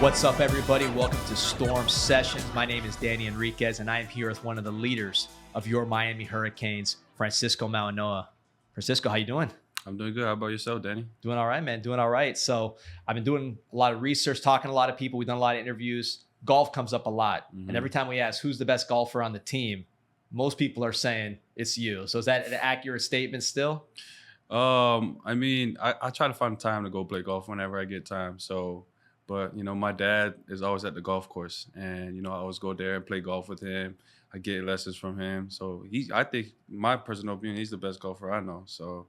What's up, everybody? Welcome to Storm Sessions. My name is Danny Enriquez, and I am here with one of the leaders of your Miami Hurricanes, Francisco Mauigoa. Francisco, how you doing? I'm doing good. How about yourself, Danny? Doing all right, man. Doing all right. So I've been doing a lot of research, talking to a lot of people. We've done a lot of interviews. Golf comes up a lot. And every time we ask who's the best golfer on the team, most people are saying it's you. So is that an accurate statement still? I try to find time to go play golf whenever I get time. But my dad is always at the golf course, and I always go there and play golf with him. I get lessons from him. So I think, my personal opinion, he's the best golfer I know. So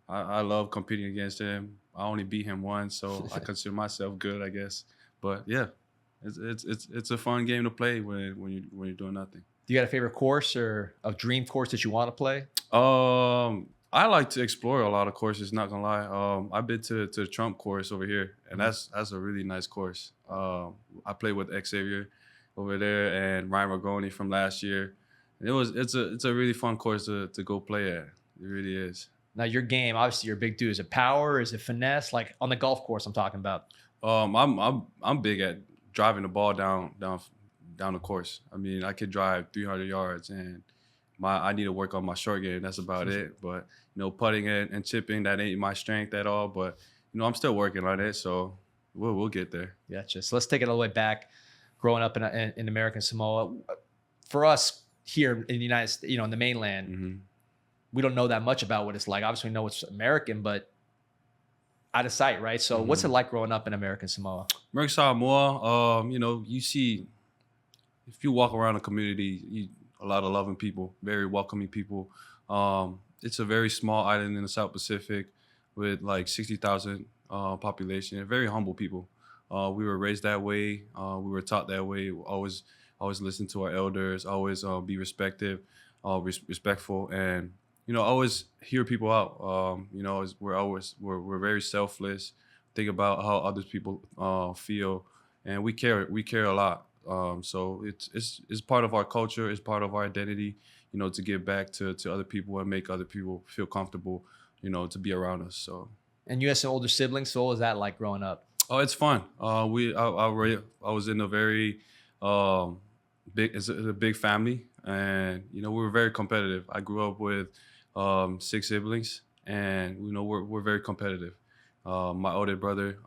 I love competing against him. I only beat him once, so I consider myself good, I guess. But yeah, it's a fun game to play when you're doing nothing. Do you got a favorite course or a dream course that you want to play? I like to explore a lot of courses, not gonna lie. I've been to the Trump course over here, and that's a really nice course. I played with Xavier over there and Ryan Ragoni from last year. And it's a really fun course to go play at. It really is. Now your game, obviously you're a big dude. Is it power? Is it finesse? Like on the golf course I'm talking about. I'm big at driving the ball down the course. I mean, I could drive 300 yards, and I need to work on my short game. That's about it. But putting it and chipping, that ain't my strength at all. But I'm still working on it, so we'll get there. Gotcha. So let's take it all the way back. Growing up in American Samoa, for us here in the United States, in the mainland, we don't know that much about what it's like. Obviously, we know it's American, but out of sight, right? So what's it like growing up in American Samoa? American Samoa, you see, if you walk around the community, a lot of loving people, very welcoming people. It's a very small island in the South Pacific with like 60,000 population. Very humble people. We were raised that way. We were taught that way. Always listen to our elders. Always be respectful, and always hear people out. We're very selfless. Think about how other people feel, and we care a lot. So it's part of our culture. It's part of our identity. To give back to other people and make other people feel comfortable. To be around us. So. And you had some older siblings. So what was that like growing up? Oh, it's fun. I was in a very it's a big family, and we were very competitive. I grew up with 6 siblings, and we're very competitive. My older brother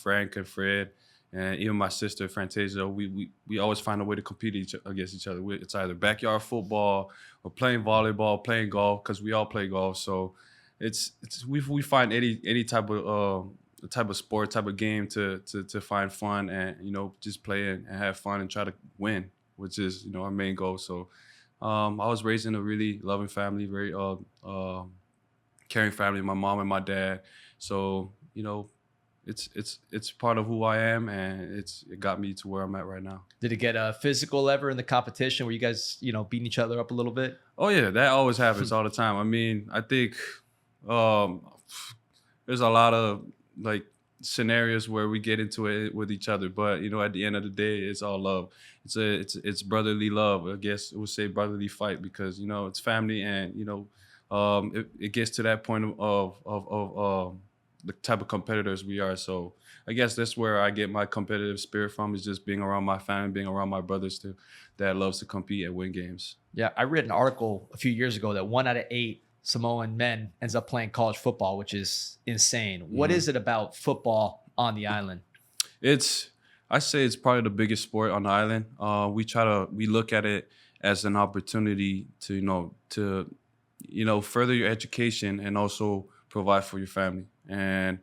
Frank and Fred, and even my sister Fantasia, we always find a way to compete against each other. It's either backyard football or playing volleyball, playing golf, because we all play golf. So we find any type of sport, type of game to find fun, and just play and have fun and try to win, which is our main goal. So I was raised in a really loving family, very caring family, my mom and my dad. So it's part of who I am, and it got me to where I'm at right now. Did it get physical ever in the competition? Were you guys beating each other up a little bit? Oh yeah, that always happens all the time. I mean, I think there's a lot of like scenarios where we get into it with each other, but at the end of the day, it's all love. It's brotherly love. I guess it would say brotherly fight, because it's family, and it gets to that point of the type of competitors we are. So I guess that's where I get my competitive spirit from, is just being around my family, being around my brothers too, that loves to compete and win games. Yeah, I read an article a few years ago that 1 out of 8 Samoan men ends up playing college football, which is insane. What is it about football on the island? I say it's probably the biggest sport on the island. We look at it as an opportunity to further your education and also provide for your family. And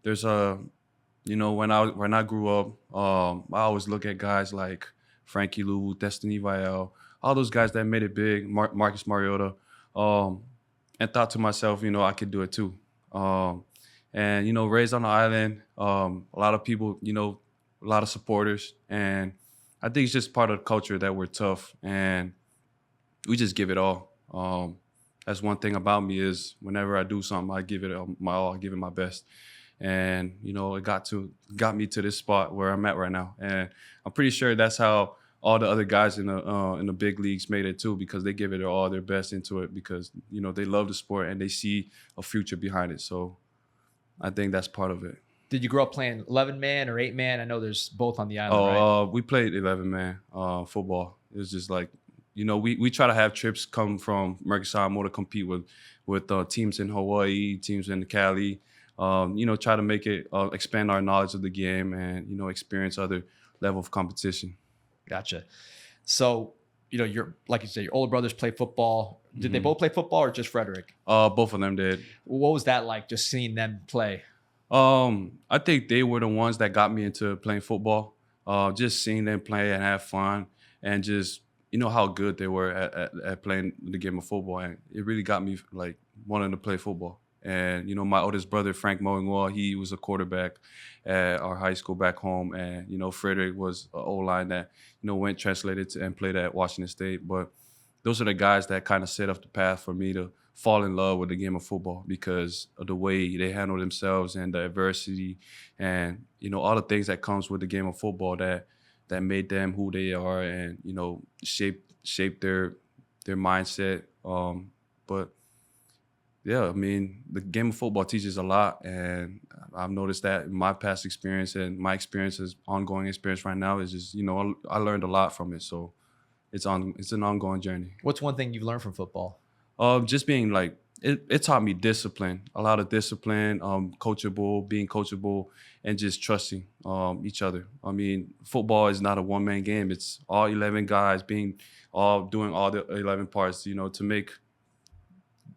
there's when I grew up, I always look at guys like Frankie Lou, Destiny Vial, all those guys that made it big, Marcus Mariota, and thought to myself, I could do it too. And raised on the island, a lot of people, a lot of supporters, and I think it's just part of the culture that we're tough and we just give it all. That's one thing about me, is whenever I do something, I give it my all, I give it my best. And, it got me to this spot where I'm at right now. And I'm pretty sure that's how all the other guys in the big leagues made it too, because they give it all their best into it, because, they love the sport and they see a future behind it. So I think that's part of it. Did you grow up playing 11-man or 8-man? I know there's both on the island, right? Oh, we played 11-man football. It was just like, we try to have trips come from American Samoa to compete with teams in Hawaii, teams in Cali. Try to make it expand our knowledge of the game and experience other level of competition. Gotcha. So, you're like you said, your older brothers play football. Did they both play football or just Frederick? Both of them did. What was that like, just seeing them play? I think they were the ones that got me into playing football. Just seeing them play and have fun, and just how good they were at playing the game of football, and it really got me like wanting to play football. And my oldest brother Frank Mauigoa, he was a quarterback at our high school back home, and Frederick was an O-line that went translated to and played at Washington State. But those are the guys that kind of set up the path for me to fall in love with the game of football because of the way they handle themselves and the adversity and all the things that comes with the game of football that made them who they are and shape their mindset. But yeah, I mean, the game of football teaches a lot, and I've noticed that in my past experience and my experience as ongoing experience right now is just I learned a lot from it. So it's an ongoing journey. What's one thing you've learned from football? Just being like, it taught me discipline, a lot of discipline, being coachable, and just trusting each other. I mean, football is not a one-man game. It's all 11 guys doing all the 11 parts,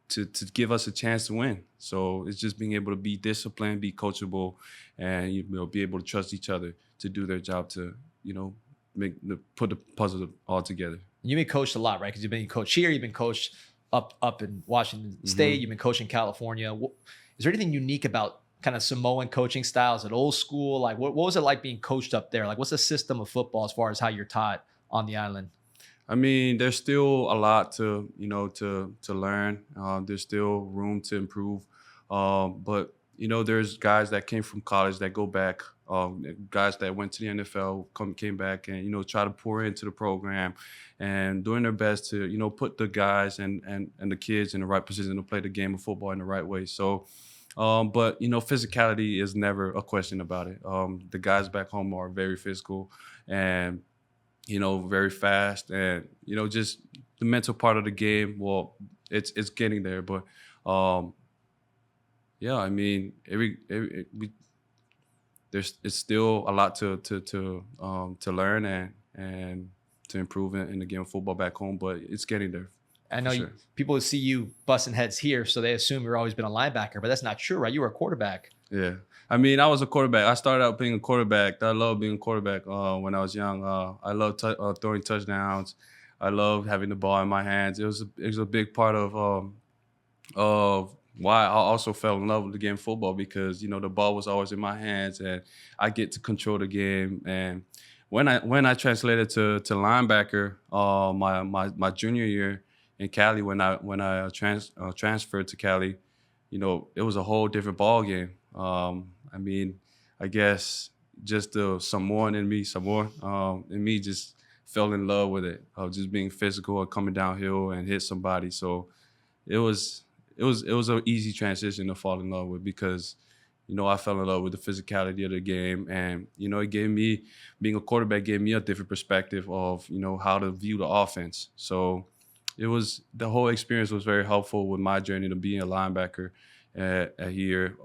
to give us a chance to win. So it's just being able to be disciplined, be coachable, and be able to trust each other to do their job to put the puzzle all together. You've been coached a lot, right? Because you've been coached here, you've been coached up in Washington State, you've been coaching California. Is there anything unique about kind of Samoan coaching styles at old school? Like, what was it like being coached up there? Like, what's the system of football as far as how you're taught on the island? I mean, there's still a lot to learn. There's still room to improve. But there's guys that came from college that go back, guys that went to the NFL, came back and, try to pour into the program and doing their best to, put the guys and the kids in the right position to play the game of football in the right way. So, but, physicality is never a question about it. The guys back home are very physical and, very fast and, just the mental part of the game. Well, it's getting there, but, yeah, I mean, it's still a lot to learn and to improve in the game of football back home, but it's getting there. I know sure. People see you busting heads here, so they assume you've always been a linebacker, but that's not true, right? You were a quarterback. Yeah. I mean, I was a quarterback. I started out being a quarterback. I loved being a quarterback when I was young. I loved throwing touchdowns. I loved having the ball in my hands. It was a big part of why I also fell in love with the game of football because, the ball was always in my hands and I get to control the game. And when I translated to linebacker my junior year in Cali, when I transferred to Cali, it was a whole different ball game. I mean, I guess just the Samoan in me just fell in love with it, of just being physical and coming downhill and hit somebody. So it was an easy transition to fall in love with because, I fell in love with the physicality of the game. And, it gave me, being a quarterback gave me a different perspective of, how to view the offense. So the whole experience was very helpful with my journey to being a linebacker here,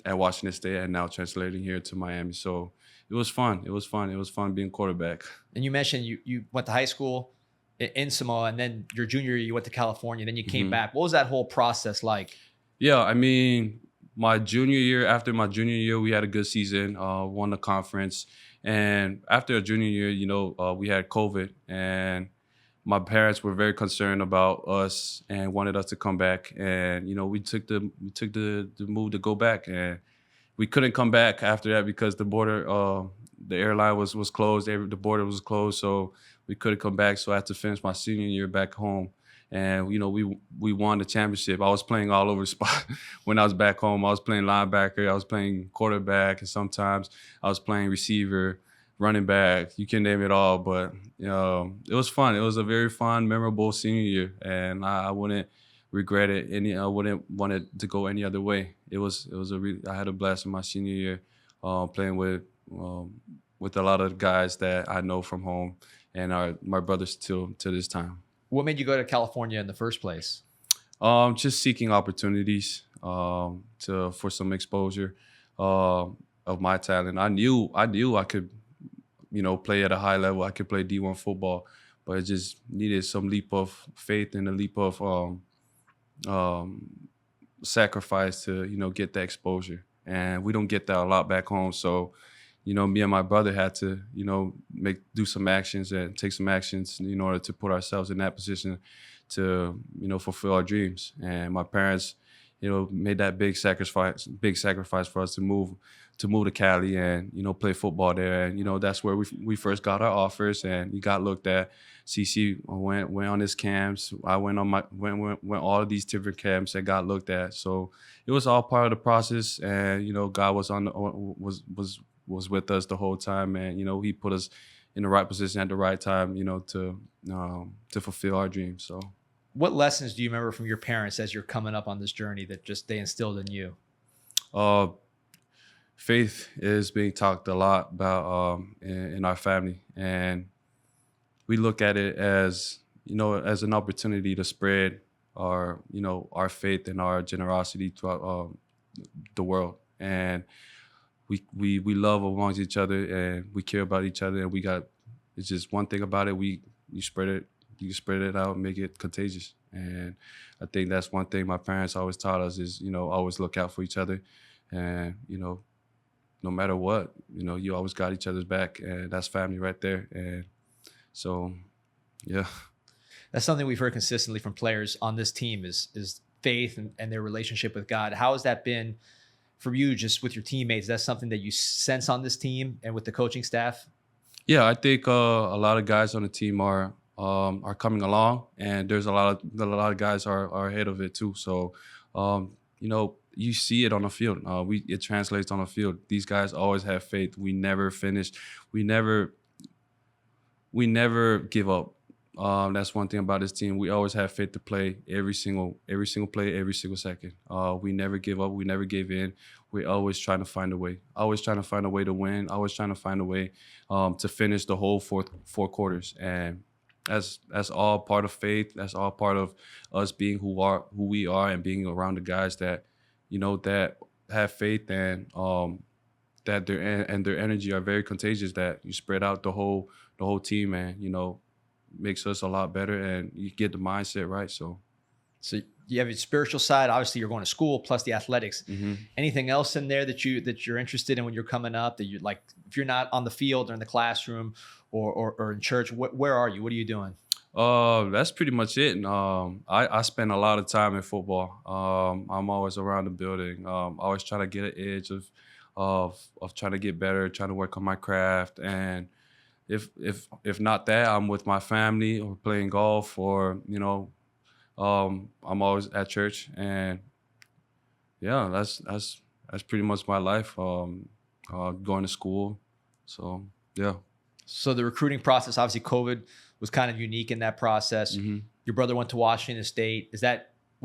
at Washington State and now translating here to Miami. So it was fun. It was fun being quarterback. And you mentioned you went to high school in Samoa, and then your junior year you went to California, then you came back. What was that whole process like? Yeah, I mean, after my junior year, we had a good season, won the conference. And after a junior year, we had COVID, and my parents were very concerned about us and wanted us to come back. And, we took the move to go back, and we couldn't come back after that because the border, the airline was closed. The border was closed. So we couldn't come back. So I had to finish my senior year back home. And, we won the championship. I was playing all over the spot when I was back home. I was playing linebacker. I was playing quarterback. And sometimes I was playing receiver, running back. You can name it all. But, it was fun. It was a very fun, memorable senior year. And I wouldn't regret it. I wouldn't want it to go any other way. I had a blast in my senior year, playing with a lot of guys that I know from home and are my brothers till to this time. What made you go to California in the first place? Just seeking opportunities for some exposure of my talent. I knew I could, play at a high level. I could play D1 football, but it just needed some leap of faith and a leap of um, sacrifice to get that exposure. And we don't get that a lot back home. So, me and my brother had to, do some actions and take some actions in order to put ourselves in that position to, fulfill our dreams. And my parents, made that big sacrifice for us to move to Cali and, play football there. And, that's where we first got our offers and we got looked at. CC went on his camps. I went on went all of these different camps and got looked at. So it was all part of the process. And, God was with us the whole time. And, he put us in the right position at the right time, to fulfill our dreams. So. What lessons do you remember from your parents as you're coming up on this journey that just they instilled in you? Faith is being talked a lot about in our family, and we look at it as as an opportunity to spread our faith and our generosity throughout the world. And we love amongst each other and we care about each other, and it's just one thing about it, you spread it out and make it contagious. And I think that's one thing my parents always taught us is, always look out for each other. And, no matter what, you always got each other's back, and that's family right there. And so, yeah. That's something we've heard consistently from players on this team is faith and their relationship with God. How has that been for you just with your teammates? Is that something that you sense on this team and with the coaching staff? Yeah, I think a lot of guys on the team are coming along, and there's a lot of guys are ahead of it too. So, you see it on the field. It translates on the field. These guys always have faith. We never finish. We never give up. That's one thing about this team. We always have faith to play every single play, every single second. We never give up. We never give in. We're always trying to find a way. Always trying to find a way to win. Always trying to find a way to finish the whole four quarters. And that's all part of faith. That's all part of us being who we are and being around the guys that that have faith and that their energy are very contagious. That you spread out the whole team and makes us a lot better, and you get the mindset right. So you have your spiritual side. Obviously, you're going to school plus the athletics. Mm-hmm. Anything else in there that you're interested in when you're coming up? That you like, if you're not on the field or in the classroom or in church, where are you? What are you doing? That's pretty much it. I spend a lot of time in football. I'm always around the building. Always trying to get an edge of trying to get better, trying to work on my craft. And if not that, I'm with my family or playing golf, or I'm always at church. And yeah, that's pretty much my life. Going to school. So yeah. So the recruiting process, obviously COVID was kind of unique in that process. Mm-hmm. Your brother went to Washington State. Was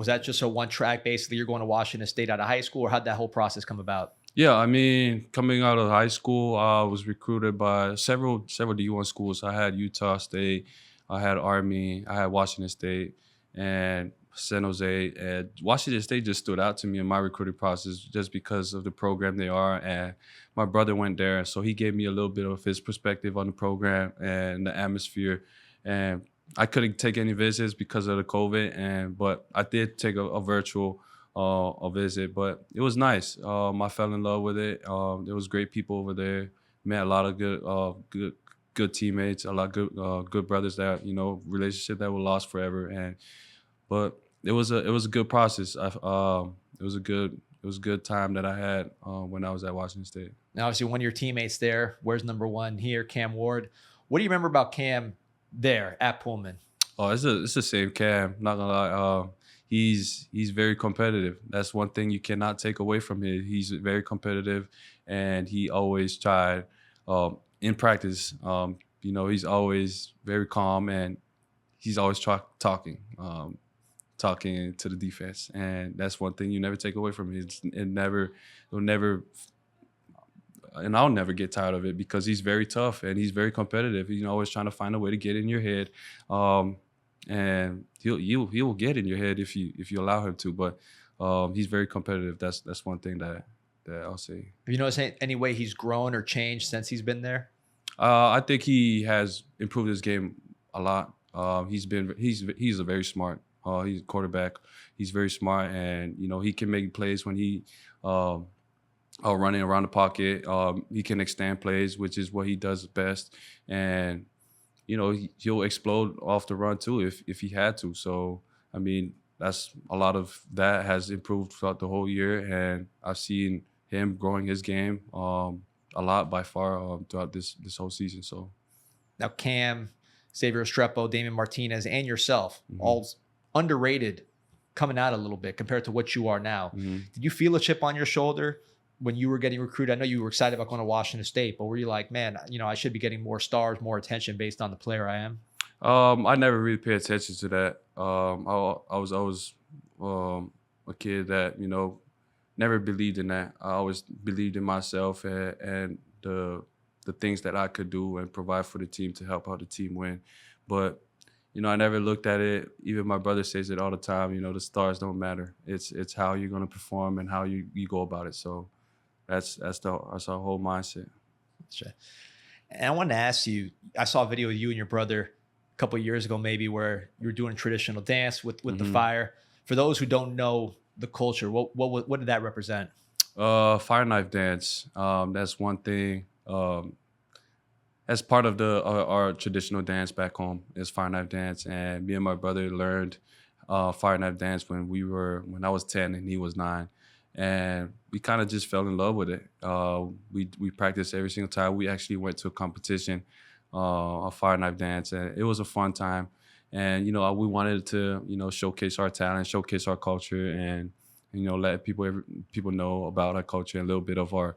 that just a one track, basically? You're going to Washington State out of high school, or how'd that whole process come about? Yeah, I mean, coming out of high school, I was recruited by several D1 schools. I had Utah State, I had Army, I had Washington State, and San Jose. And Washington State just stood out to me in my recruiting process just because of the program they are. And my brother went there, so he gave me a little bit of his perspective on the program and the atmosphere. And I couldn't take any visits because of the COVID, but I did take a virtual visit. But it was nice. I fell in love with it. There was great people over there. Met a lot of good teammates, a lot of good brothers that relationship that were lost forever. But it was a good process. It was a good time that I had when I was at Washington State. Now, obviously, one of your teammates there, where's number one here, Cam Ward. What do you remember about Cam there at Pullman? Oh, it's the same Cam. Not gonna lie. He's very competitive. That's one thing you cannot take away from him. He's very competitive, and he always tried in practice. He's always very calm, and he's always talking talking to the defense, and that's one thing you never take away from him. And I'll never get tired of it because he's very tough and he's very competitive. He's always trying to find a way to get in your head, and he will get in your head if you allow him to. But he's very competitive. That's one thing that I'll say. Have you noticed any way he's grown or changed since he's been there? I think he has improved his game a lot. He's a very smart. He's a quarterback. He's very smart, and he can make plays when he running around the pocket. He can extend plays, which is what he does best, and he'll explode off the run too if he had to. So I mean, that's a lot of that has improved throughout the whole year, and I've seen him growing his game a lot by far throughout this whole season. So now Cam, Xavier Estrepo, Damian Martinez, and yourself, all underrated coming out a little bit compared to what you are now. Did you feel a chip on your shoulder when you were getting recruited? I know you were excited about going to Washington State, but were you like, man, I should be getting more stars, more attention based on the player I am? I never really paid attention to that. I was always a kid that never believed in that. I always believed in myself and the things that I could do and provide for the team to help out the team win. But I never looked at it. Even my brother says it all the time. The stars don't matter. It's how you're going to perform and how you go about it. So that's our whole mindset. Sure. And I wanted to ask you, I saw a video of you and your brother a couple of years ago, maybe, where you were doing traditional dance with the fire. For those who don't know the culture, what did that represent? Fire knife dance. That's one thing. As part of our traditional dance back home is fire knife dance, and me and my brother learned fire knife dance when I was 10 and he was 9, and we kind of just fell in love with it. We practiced every single time. We actually went to a competition of fire knife dance, and it was a fun time. And we wanted to showcase our talent, showcase our culture, and let people know about our culture and a little bit of our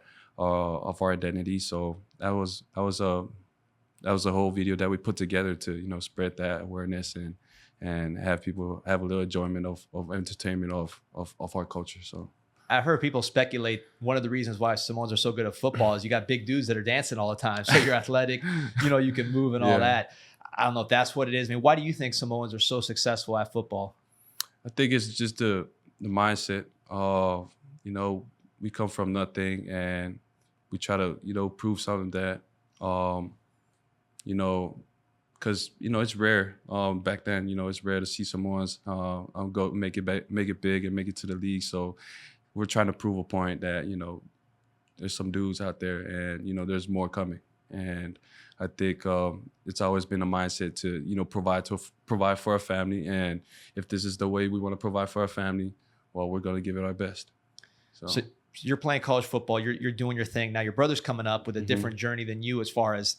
identity. So that was a whole video that we put together to spread that awareness and have people have a little enjoyment of entertainment of our culture. So I've heard people speculate one of the reasons why Samoans are so good at football is you got big dudes that are dancing all the time. So you're athletic, you can move and all that. I don't know if that's what it is. I mean, why do you think Samoans are so successful at football? I think it's just the mindset of, we come from nothing and we try to, prove something that, because, it's rare back then, it's rare to see Samoans go make it big and make it to the league. So we're trying to prove a point that, there's some dudes out there and, there's more coming. And I think it's always been a mindset to, provide for our family. And if this is the way we want to provide for our family, well, we're going to give it our best. So you're playing college football. You're doing your thing. Now your brother's coming up with a different journey than you as far as,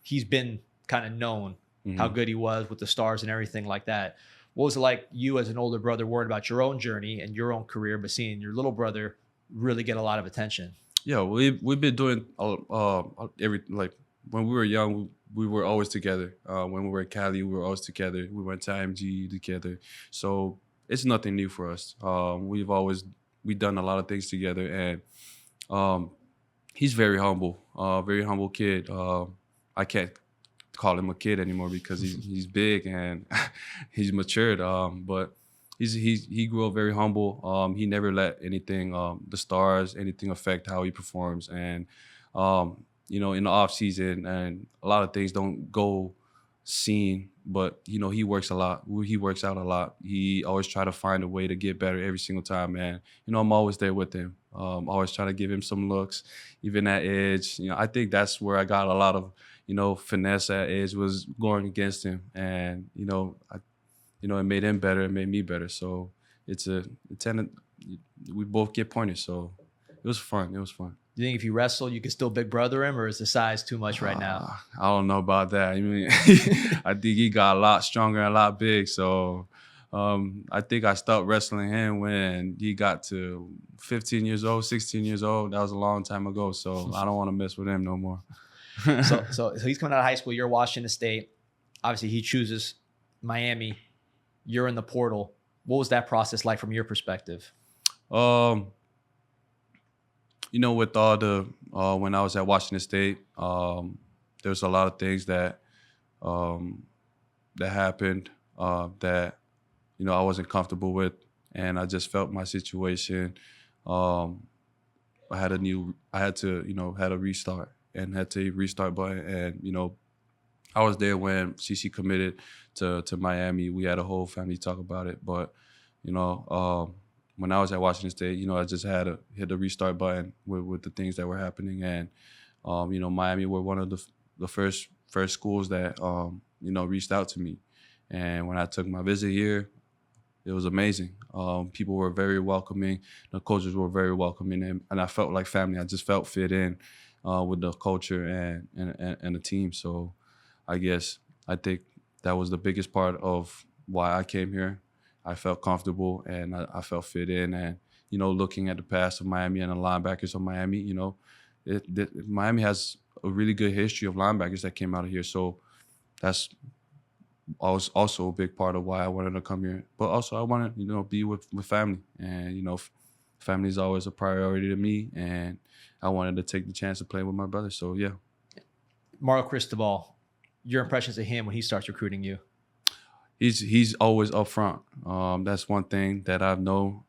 he's been kind of known how good he was with the stars and everything like that. What was it like you as an older brother worried about your own journey and your own career, but seeing your little brother really get a lot of attention? Yeah, we've been doing when we were young, we were always together. When we were at Cali, we were always together. We went to IMG together. So it's nothing new for us. We've done a lot of things together, and he's very humble kid. I can't call him a kid anymore because he's big and he's matured. But he grew up very humble. He never let anything, the stars, anything affect how he performs. And in the off season, and a lot of things don't go seen, but he works a lot. He works out a lot. He always try to find a way to get better every single time, and I'm always there with him. Always trying to give him some looks, even at edge. I think that's where I got a lot of finesse at edge, was going against him, and it made him better, it made me better. So we both get pointed. So it was fun. You think if you wrestle, you can still big brother him, or is the size too much right now? I don't know about that. I mean, I think he got a lot stronger and a lot big. So I think I stopped wrestling him when he got to 15 years old, 16 years old. That was a long time ago. So I don't want to mess with him no more. So he's coming out of high school. You're Washington State. Obviously, he chooses Miami. You're in the portal. What was that process like from your perspective? You know, with all the when I was at Washington State, there's a lot of things that that happened that I wasn't comfortable with, and I just felt my situation. I had to had a restart and had to restart button, and I was there when CC committed to Miami. We had a whole family talk about it, but when I was at Washington State, I just had to hit the restart button with the things that were happening, and Miami were one of the first schools that reached out to me, and when I took my visit here, it was amazing. People were very welcoming. The coaches were very welcoming, and I felt like family. I just felt fit in with the culture and the team. So I think that was the biggest part of why I came here. I felt comfortable and I felt fit in. And looking at the past of Miami and the linebackers of Miami, Miami has a really good history of linebackers that came out of here. So that's also a big part of why I wanted to come here. But also I wanted, be with family. And, family is always a priority to me. And I wanted to take the chance to play with my brother. So, yeah. Mario Cristobal, your impressions of him when he starts recruiting you? He's always up front. That's one thing that I know.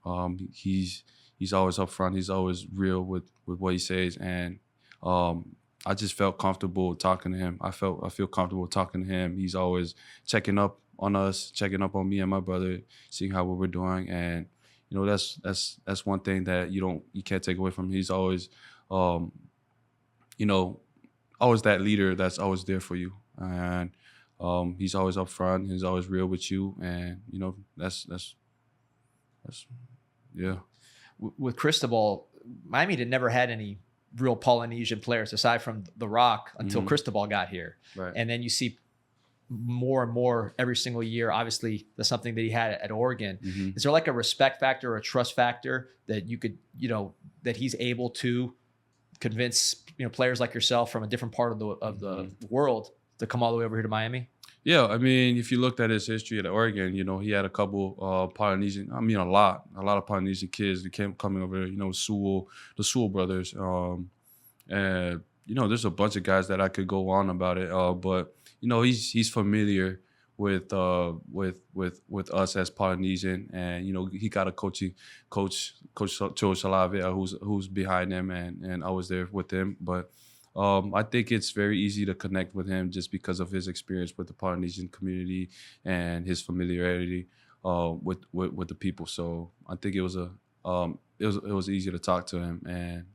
He's always up front. He's always real with what he says. And I just felt comfortable talking to him. I feel comfortable talking to him. He's always checking up on us, checking up on me and my brother, seeing how we were doing. And that's one thing that you can't take away from him. He's always always that leader that's always there for you. And he's always up front. He's always real with you. And that's yeah. With Cristobal, Miami never had any real Polynesian players aside from The Rock until Cristobal got here. Right. And then you see more and more every single year. Obviously, that's something that he had at Oregon. Is there like a respect factor or a trust factor that you could, that he's able to convince, players like yourself from a different part of the world to come all the way over here to Miami? Yeah, I mean, if you looked at his history at Oregon, he had a couple Polynesian, a lot of Polynesian kids that came coming over there, the Sewell brothers. And, there's a bunch of guys that I could go on about it. But, he's familiar with us as Polynesian. And, he got a coach Joe Salave, who's behind him, and I was there with him. But I think it's very easy to connect with him just because of his experience with the Polynesian community and his familiarity with the people. So I think it was easy to talk to him, and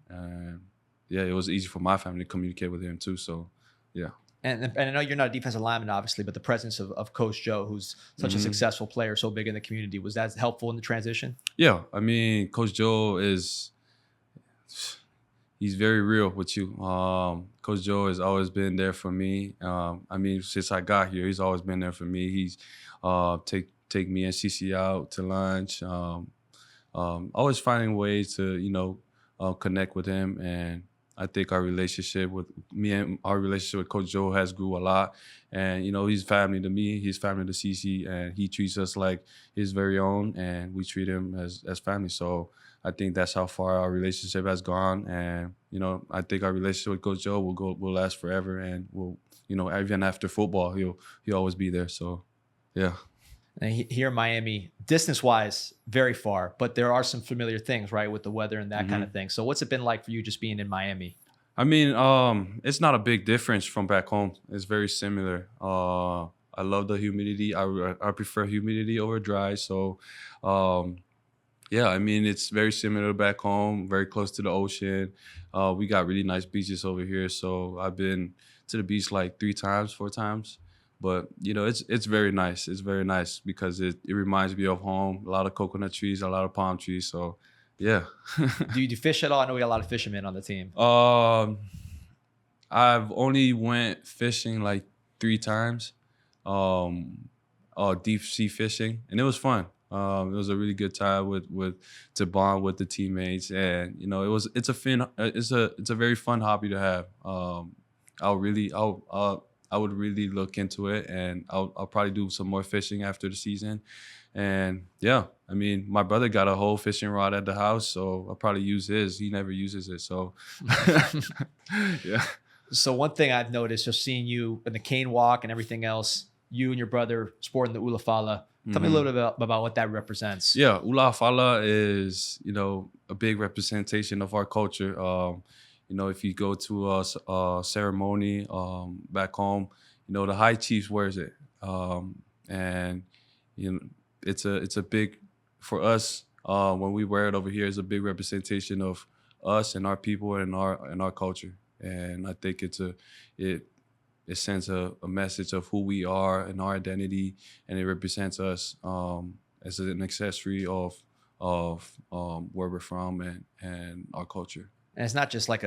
yeah, it was easy for my family to communicate with him too. So yeah. And I know you're not a defensive lineman, obviously, but the presence of Coach Joe, who's such a successful player, so big in the community, was that helpful in the transition? Yeah, I mean, Coach Joe he's very real with you. Coach Joe has always been there for me. Since I got here, he's always been there for me. He's take me and CC out to lunch. Always finding ways to connect with him, and I think our relationship with Coach Joe has grew a lot. And he's family to me. He's family to CC, and he treats us like his very own, and we treat him as family. So I think that's how far our relationship has gone, and I think our relationship with Coach Joe will last forever, and will even after football he'll always be there. So yeah. And here in Miami, distance-wise, very far, but there are some familiar things, right, with the weather and that kind of thing. So what's it been like for you just being in Miami? I mean, it's not a big difference from back home. It's very similar. I love the humidity. I prefer humidity over dry. So, yeah, I mean, it's very similar to back home, very close to the ocean. We got really nice beaches over here. So I've been to the beach like 4 times. But, it's very nice. It's very nice because it reminds me of home. A lot of coconut trees, a lot of palm trees. So, yeah. Do you fish at all? I know we got a lot of fishermen on the team. I've only went fishing like 3 times, deep sea fishing, and it was fun. It was a really good time to bond with the teammates, and it's a very fun hobby to have. I would really look into it, and I'll probably do some more fishing after the season. And yeah, I mean, my brother got a whole fishing rod at the house, so I'll probably use his. He never uses it, so yeah. So one thing I've noticed, just seeing you in the cane walk and everything else, you and your brother sporting the ula fala. Tell me a little bit about what that represents. Yeah, ula fala is, a big representation of our culture. If you go to a ceremony back home, the high chiefs wears it, and it's a big, for us, when we wear it over here, it's a big representation of us and our people and our culture. And I think it sends a message of who we are and our identity, and it represents us as an accessory of where we're from and our culture. And it's not just like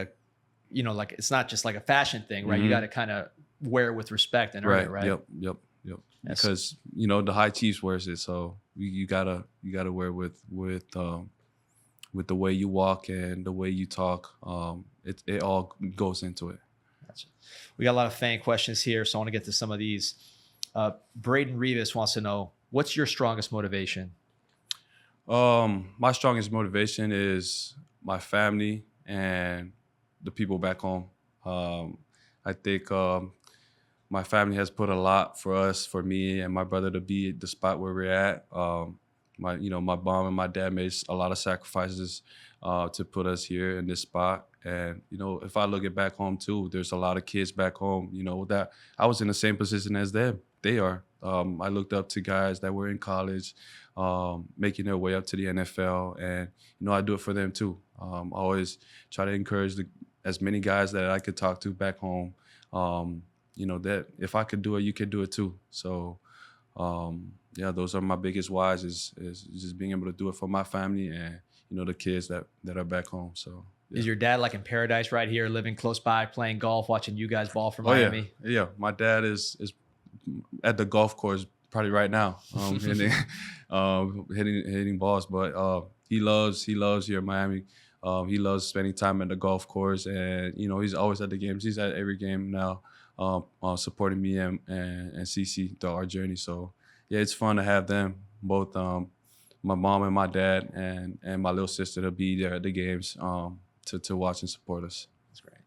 it's not just like a fashion thing, right? You got to kind of wear it with respect and earn it, right? Yep. Because the high chiefs wears it, so you gotta wear with the way you walk and the way you talk. It all goes into it. Gotcha. We got a lot of fan questions here, so I want to get to some of these. Braden Rivas wants to know, what's your strongest motivation? My strongest motivation is my family and the people back home. I think my family has put a lot for me and my brother to be at the spot where we're at. My mom and my dad made a lot of sacrifices to put us here in this spot. And, if I look at back home too, there's a lot of kids back home, that I was in the same position as them. They are. I looked up to guys that were in college, making their way up to the NFL. And, I do it for them too. I always try to encourage as many guys that I could talk to back home, that if I could do it, you could do it too. So, those are my biggest whys is just being able to do it for my family and, the kids that are back home. So. Yeah. Is your dad like in paradise right here, living close by, playing golf, watching you guys ball from Miami? Yeah. My dad is at the golf course probably right now, hitting balls. But he loves here in Miami. He loves spending time at the golf course, and he's always at the games. He's at every game now, supporting me and CC through our journey. So yeah, it's fun to have them both. My mom and my dad and my little sister to be there at the games. To watch and support us. That's great.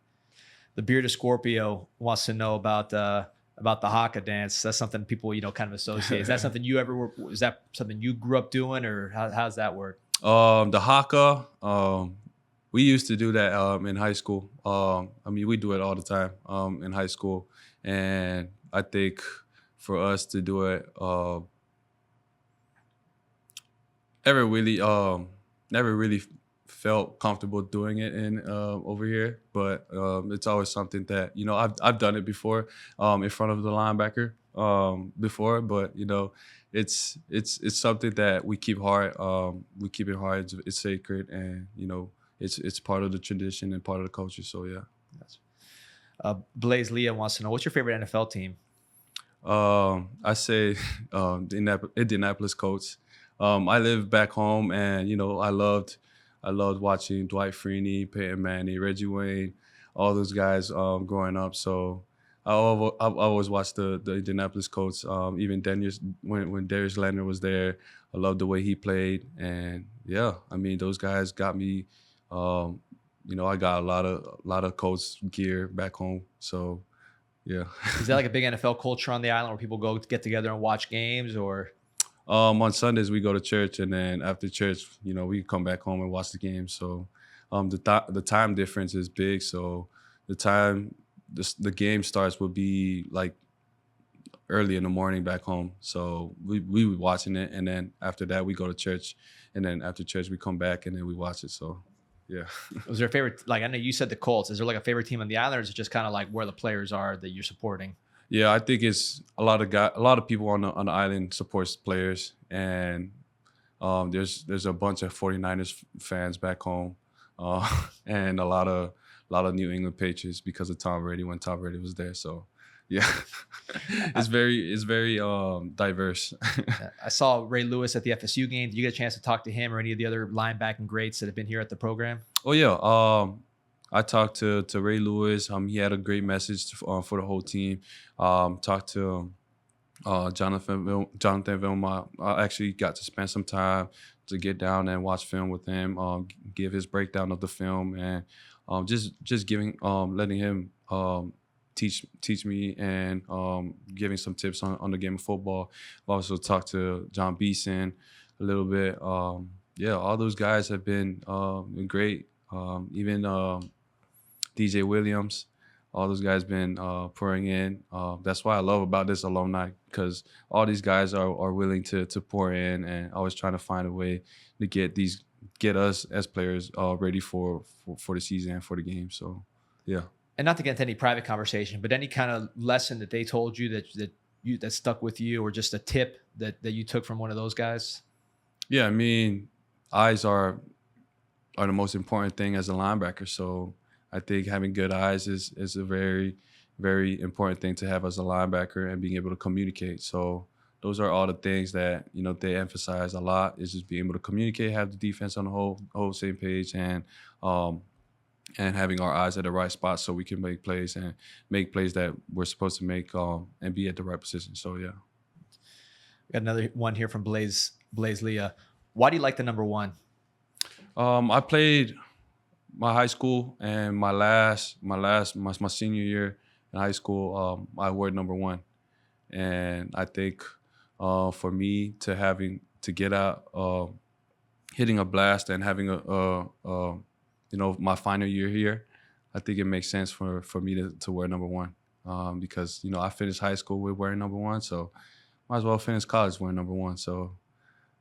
The Bearded Scorpio wants to know about the haka dance. That's something people kind of associate. Is that something you ever is that something you grew up doing, or how's that work? The haka, we used to do that in high school. We do it all the time in high school, and I think for us to do it, never really felt comfortable doing it in over here, but it's always something that I've done it before in front of the linebacker before, but it's something that we keep hard. We keep it hard. It's sacred, and it's part of the tradition and part of the culture. So yeah. Blaze Leah wants to know, what's your favorite NFL team? I say Indianapolis Colts. I live back home, and I loved watching Dwight Freeney, Peyton Manning, Reggie Wayne, all those guys growing up. So I always watched the Indianapolis Colts. Even when Darius Leonard was there, I loved the way he played. And yeah, those guys got me. I got a lot of Colts gear back home. So yeah. Is that like a big NFL culture on the island where people go to get together and watch games, or? On Sundays we go to church, and then after church, we come back home and watch the game. So the time difference is big. So the time the game starts will be like early in the morning back home. So we were watching it, and then after that we go to church, and then after church we come back and then we watch it. So yeah. Was there a favorite? Like, I know you said the Colts. Is there like a favorite team on the island, or is it just kind of like where the players are that you're supporting? Yeah, I think it's a lot of people on the island supports players, and there's a bunch of 49ers fans back home, and a lot of New England Patriots because of Tom Brady when Tom Brady was there. So yeah, it's very diverse. I saw Ray Lewis at the FSU game. Did you get a chance to talk to him or any of the other linebacking greats that have been here at the program? Oh yeah, I talked to Ray Lewis. He had a great message for the whole team. Talked to Jonathan Vilma. I actually got to spend some time to get down and watch film with him, give his breakdown of the film, and just giving letting him teach me and giving some tips on the game of football. I've also talked to John Beeson a little bit. Yeah, all those guys have been great. Even DJ Williams, all those guys been pouring in. That's why I love about this alumni, because all these guys are willing to pour in and always trying to find a way to get us as players ready for the season and for the game. So, yeah. And not to get into any private conversation, but any kind of lesson that they told you that stuck with you, or just a tip that you took from one of those guys? Yeah, I mean, eyes are the most important thing as a linebacker. So I think having good eyes is a very, very important thing to have as a linebacker, and being able to communicate. So those are all the things that, they emphasize a lot, is just being able to communicate, have the defense on the whole same page, and having our eyes at the right spot so we can make plays that we're supposed to make, and be at the right position. So, yeah. Got another one here from Blaze Leah. Why do you like the number 1? I played my high school and my senior year in high school. I wore number 1, and I think for me to get out, hitting a blast and having my final year here, I think it makes sense for me to wear number 1, because I finished high school with wearing number 1, so might as well finish college wearing number 1. So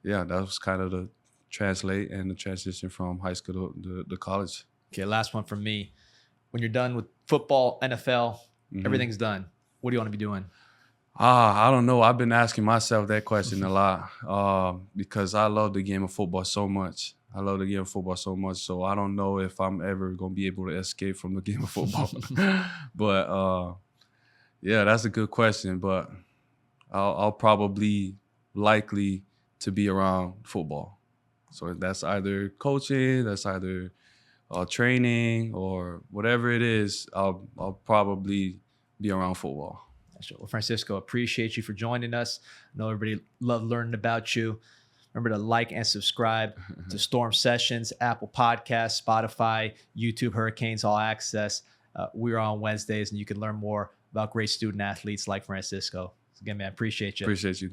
yeah, that was kind of the translate and the transition from high school to college. Okay, last one from me. When you're done with football, NFL, everything's done, what do you want to be doing? I don't know. I've been asking myself that question a lot, because I love the game of football so much. So I don't know if I'm ever going to be able to escape from the game of football. But yeah, that's a good question. But I'll probably likely to be around football. So that's either coaching, that's either training, or whatever it is, I'll probably be around football. Well, Francisco, appreciate you for joining us. I know everybody loved learning about you. Remember to like and subscribe to Storm Sessions, Apple Podcasts, Spotify, YouTube, Hurricanes All Access. We're on Wednesdays, and you can learn more about great student athletes like Francisco. So again, man, appreciate you. Appreciate you.